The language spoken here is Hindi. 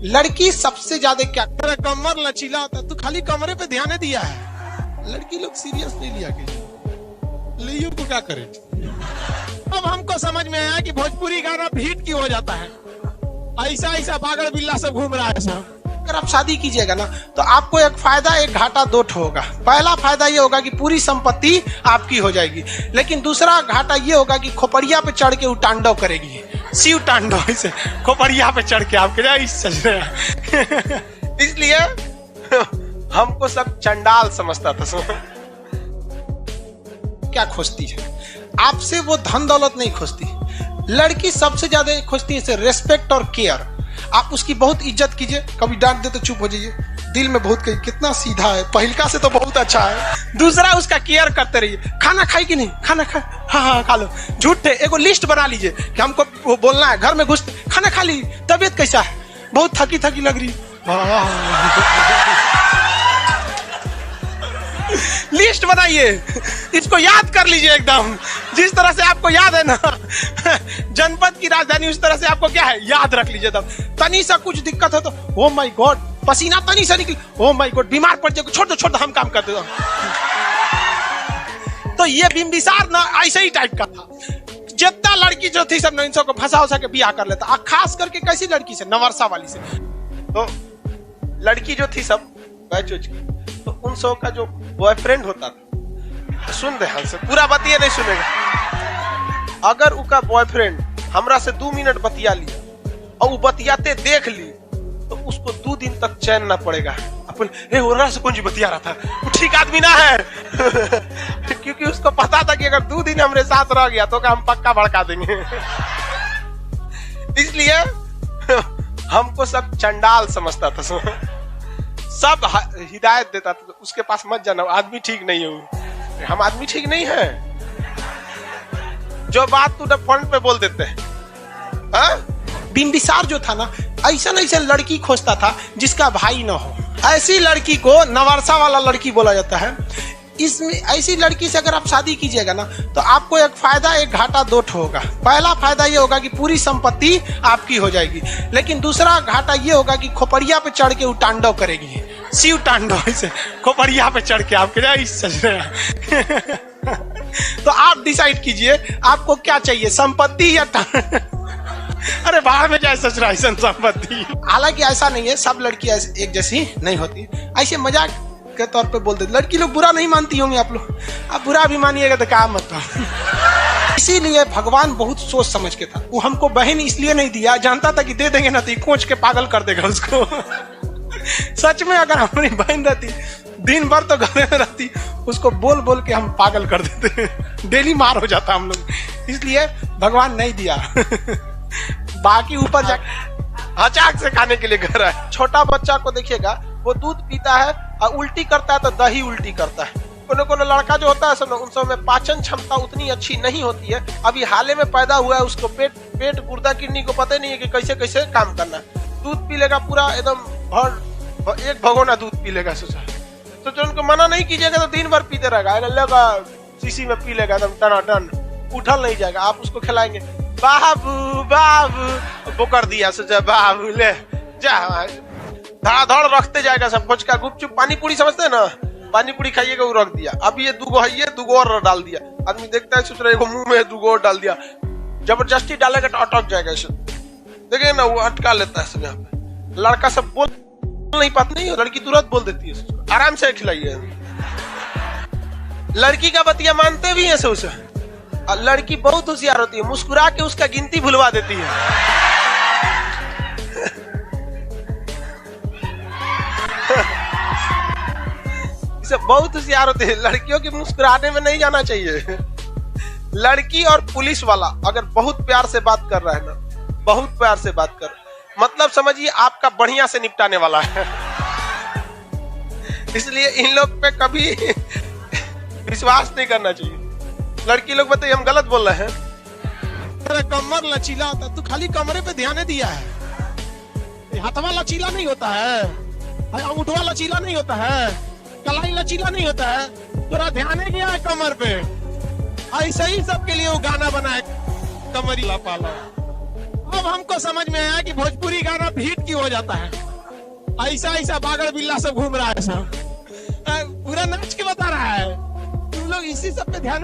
लड़की सबसे ज्यादा क्या तेरा कमर लचीला होता है, तू खाली कमरे पे ध्यान दिया है। लड़की लोग सीरियस नहीं लिया के लियो तो क्या करे। अब हमको समझ में आया कि भोजपुरी गाना हिट क्यों हो जाता है। ऐसा ऐसा पागल बिल्ला सब घूम रहा है सब। अगर आप शादी कीजिएगा ना तो आपको एक फायदा एक घाटा दो ठो होगा। पहला फायदा ये होगा कि पूरी संपत्ति आपकी हो जाएगी, लेकिन दूसरा घाटा ये होगा कि खोपड़िया पे चढ़ के वो तांडव करेगी, शिव तांडव। इसे खोपड़िया पे चढ़ के आपके सज रहे हैं। इसलिए हमको सब चंडाल समझता था। क्या खोजती है आपसे? वो धन दौलत नहीं खोजती। लड़की सबसे ज्यादा खोजती है रेस्पेक्ट और केयर। आप उसकी बहुत इज्जत कीजिए, कभी डांट दे तो चुप हो जाइए, दिल में बहुत कही कितना सीधा है, पहिलका से तो बहुत अच्छा है। दूसरा उसका केयर करते रहिए। खाना खाई कि नहीं? खाना खा, हाँ खा लो। झूठे एगो लिस्ट बना लीजिए कि हमको वो बोलना है, घर में घुसते खाना खा ली, तबीयत कैसा है, बहुत थकी थकी लग रही। लिस्ट बनाइए, इसको याद कर लीजिए एकदम। जिस तरह से आपको याद है ना जनपद की राजधानी, उस तरह से आपको क्या है याद रख लीजिए। तब तनी सा कुछ दिक्कत हो तो ओ माय गॉड, पसीना तनी सा निकल, ओ माय गॉड बीमार पड़ जाए, छोड़ दो हम काम करते। तो ये बिंबिसार ना ऐसे ही टाइप का था। जितना लड़की जो थी सब इन सबको फंसा उसा के बियाह कर लेता। खास करके कैसी लड़की से? नवरसा वाली से। तो लड़की जो थी सब बैच की, तो उन सब का जो बॉयफ्रेंड होता था, सुन ध्यान से, पूरा बतिया नहीं सुनेगा। अगर उसका बॉयफ्रेंड हमरा से 2 मिनट बतिया लिया और वो बतियाते देख ली तो उसको 2 दिन तक चैन ना पड़ेगा। अपन ओरा से कौन जी बतिया रहा था, वो ठीक आदमी ना है। क्योंकि उसको पता था कि अगर 2 दिन हमरे साथ रह गया तो हम पक्का भड़का देंगे। इसलिए हमको सब चंडाल समझता था, सब हिदायत देता था, उसके पास मत जाना, आदमी ठीक नहीं है। हम आदमी ठीक नहीं है, जो बात तू फोन पे बोल देते हैं। बिंबिसार जो था ना, ऐसा लड़की खोजता था जिसका भाई ना हो। ऐसी लड़की को नवरसा वाला लड़की बोला जाता है। इसमें ऐसी लड़की से अगर आप शादी कीजिएगा ना तो आपको एक फायदा एक घाटा दो ठो होगा। पहला फायदा ये होगा कि पूरी संपत्ति आपकी हो जाएगी, लेकिन दूसरा घाटा ये होगा कि खोपड़िया पे चढ़ के वो तांडव करेगी, शिव तांडव। इसे खोपड़िया पे चढ़ के आपके सज रहे हैं। तो आप डिसाइड कीजिए आपको क्या चाहिए, संपत्ति या अरे बाहर में जाए सच रहा है संपत्ति। हालांकि ऐसा नहीं है, सब लड़की एक जैसी नहीं होती। ऐसे मजाक के तौर पे बोल देते। लड़की लोग बुरा नहीं मानती होंगी आप लोग, आप बुरा भी मानिएगा तो क्या मतलब। इसीलिए भगवान बहुत सोच समझ के था। वो हमको बहन इसलिए नहीं दिया, जानता था कि दे देंगे ना तो कोच के पागल कर देगा उसको। सच में अगर हमारी बहन रहती दिन भर तो घर में रहती, उसको बोल बोल के हम पागल कर देते, डेली मार हो जाता हम लोग। इसलिए भगवान नहीं दिया। बाकी ऊपर जाकर अचाक से खाने के लिए घर है। छोटा बच्चा को देखिएगा, वो दूध पीता है और उल्टी करता है तो दही उल्टी करता है। कोनो लड़का जो होता है सब उन सब में पाचन क्षमता उतनी अच्छी नहीं होती है। अभी हाल में पैदा हुआ है, उसको पेट गुर्दा किडनी को पता नहीं है कि कैसे कैसे काम करना है। दूध पी लेगा पूरा एकदम एक भगोना दूध पी लेगा। सोचो उनको मना नहीं कीजिएगा तो दिन भर पीते रहेगा, शीशी में पी लेगा एकदम टनाटन, उठल नहीं जाएगा। आप उसको खिलाएंगे, बाबू बाबू वो कर दिया, सोचा बाबू ले जा, धड़ाधड़ रखते जाएगा सब। फुचका गुपचुप पानी पूरी समझते हैं ना, पानी पूरी खाइएगा वो रख दिया। अब ये 2 है, ये 2 और डाल दिया। आदमी देखता है सोच रहा है मुंह में 2 और डाल दिया, जबरदस्ती डालेगा तो अटक जाएगा। देखिए ना वो अटका लेता है सब। यहाँ पे लड़का सब बोल नहीं पाता, नहीं लड़की तुरंत बोल देती है, आराम से खिलाइए। लड़की का बतिया मानते भी है से उसे। लड़की बहुत होशियार होती है, मुस्कुरा के उसका गिनती भुलवा देती है। इसे बहुत होशियार होती है। लड़कियों की मुस्कुराने में नहीं जाना चाहिए। लड़की और पुलिस वाला अगर बहुत प्यार से बात कर रहा है ना, बहुत प्यार से बात कर, मतलब समझिए आपका बढ़िया से निपटाने वाला है। इसलिए इन लोग पे कभी विश्वास नहीं करना चाहिए। लड़की लोग बताइए हम गलत बोल रहे हैं। तेरा कमर लचीला होता है, तू खाली कमरे पे ध्यान दिया है। हाथवा लचीला नहीं होता है, अंगूठवा लचीला नहीं होता है, कलाई लचीला नहीं होता है, तेरा ध्यान गया है कमर पे। ऐसे ही सबके लिए वो गाना बनाए, कमरी ला पाला। अब हमको समझ में आया कि भोजपुरी गाना भीट क्यों हो जाता है। ऐसा ऐसा बागड़ बिल्ला सब घूम रहा है सब, पूरा नाच के बता रहा है। तुम लोग इसी सब पे ध्यान